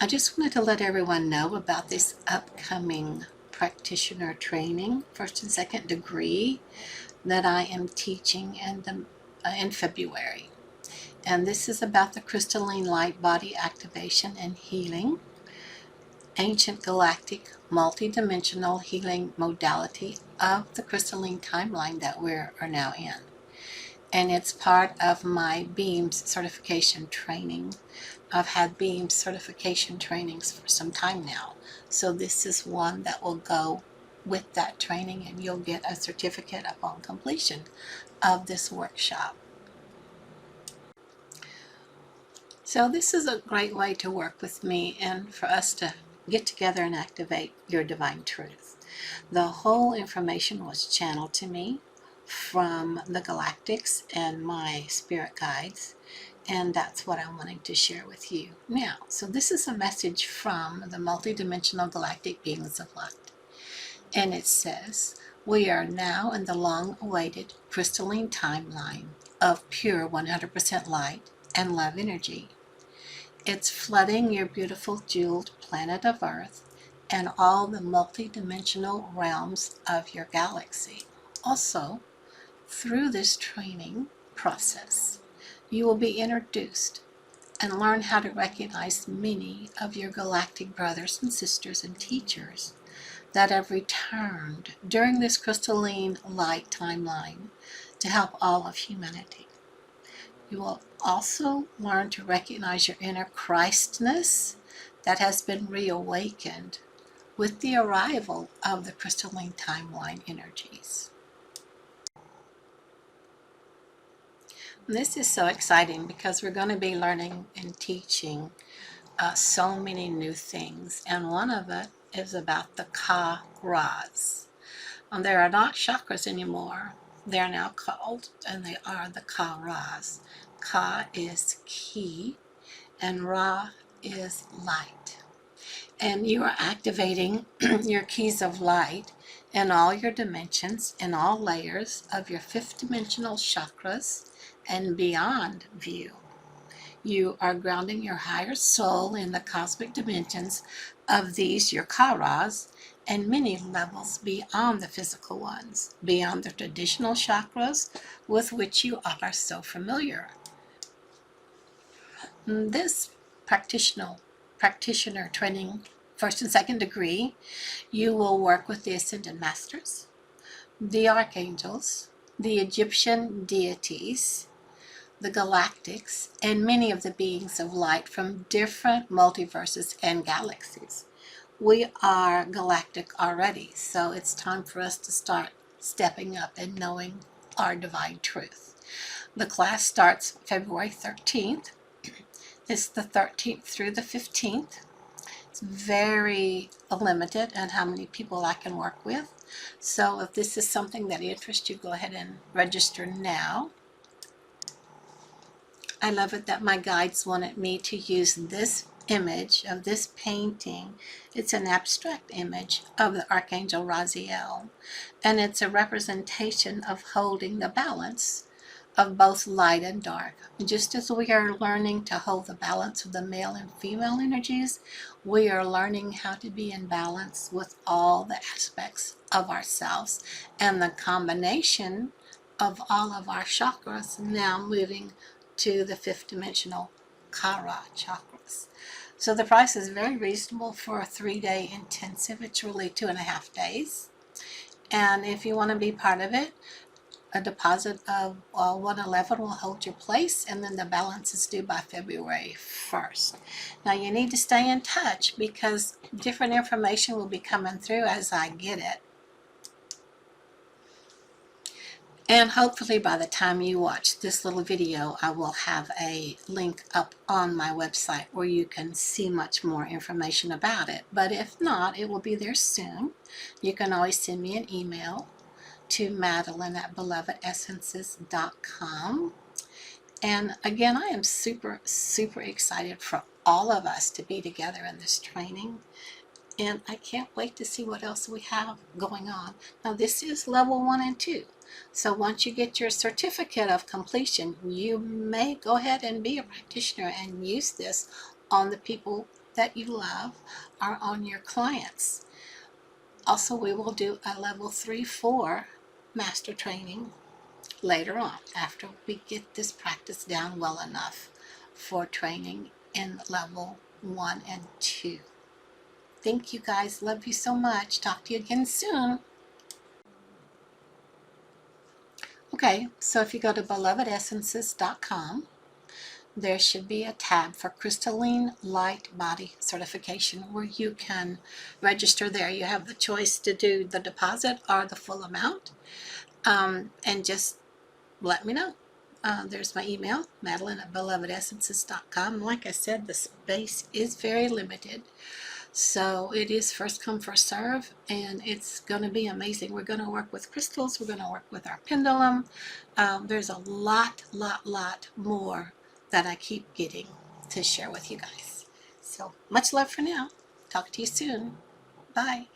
I just wanted to let everyone know about this upcoming practitioner training, first and second degree, that I am teaching in February. And this is about the crystalline light body activation and healing, ancient galactic multidimensional healing modality of the crystalline timeline that we are now in. And it's part of my BEAMS certification training. I've had BEAMS certification trainings for some time now, so this is one that will go with that training, and you'll get a certificate upon completion of this workshop. So this is a great way to work with me and for us to get together and activate your divine truth. The whole information was channeled to me from the Galactics and my spirit guides, and that's what I'm wanting to share with you now. So this is a message from the multidimensional galactic beings of light, and it says, we are now in the long-awaited crystalline timeline of pure 100% light and love energy. It's flooding your beautiful jeweled planet of Earth and all the multidimensional realms of your galaxy. Also, through this training process, you will be introduced and learn how to recognize many of your galactic brothers and sisters and teachers that have returned during this crystalline light timeline to help all of humanity. You will also learn to recognize your inner Christness that has been reawakened with the arrival of the crystalline timeline energies. This is so exciting because we're going to be learning and teaching so many new things, and one of it is about the Ka-Ras. There are not chakras anymore. They're now called, and they are the Ka-Ras. Ka is key, and Ra is light. And you are activating your keys of light in all your dimensions, in all layers of your fifth dimensional chakras and beyond view. You are grounding your higher soul in the cosmic dimensions of these, your Ka-Ras, and many levels beyond the physical ones, beyond the traditional chakras with which you are so familiar. This practitioner training, first and second degree, you will work with the Ascended Masters, the Archangels, the Egyptian deities, the Galactics, and many of the beings of light from different multiverses and galaxies. We are galactic already, so it's time for us to start stepping up and knowing our divine truth. The class starts February 13th. It's the 13th through the 15th. It's very limited on how many people I can work with. So if this is something that interests you, go ahead and register now. I love it that my guides wanted me to use this image of this painting. It's an abstract image of the Archangel Raziel, and it's a representation of holding the balance of both light and dark. Just as we are learning to hold the balance of the male and female energies, we are learning how to be in balance with all the aspects of ourselves, and the combination of all of our chakras now moving to the fifth dimensional Kara chakras. So the price is very reasonable for a 3-day intensive. It's really 2.5 days. And if you want to be part of it, a deposit of $111 will hold your place, and then the balance is due by February 1st. Now you need to stay in touch because different information will be coming through as I get it. And hopefully by the time you watch this little video, I will have a link up on my website where you can see much more information about it. But if not, it will be there soon. You can always send me an email to Madeline@belovedessences.com. And again, I am super excited for all of us to be together in this training. And I can't wait to see what else we have going on. Now this is level 1 and 2. So once you get your certificate of completion, you may go ahead and be a practitioner and use this on the people that you love are on your clients. Also, we will do a level 3-4 master training later on after we get this practice down well enough for training in level 1 and 2. Thank you guys. Love you so much. Talk to you again soon. Okay, so if you go to belovedessences.com, there should be a tab for Crystalline Light Body Certification where you can register there. You have the choice to do the deposit or the full amount, and just let me know. There's my email, Madeline@belovedessences.com. Like I said, the space is very limited. So it is first come, first serve, and it's going to be amazing. We're going to work with crystals. We're going to work with our pendulum. There's a lot more that I keep getting to share with you guys. So much love for now. Talk to you soon. Bye.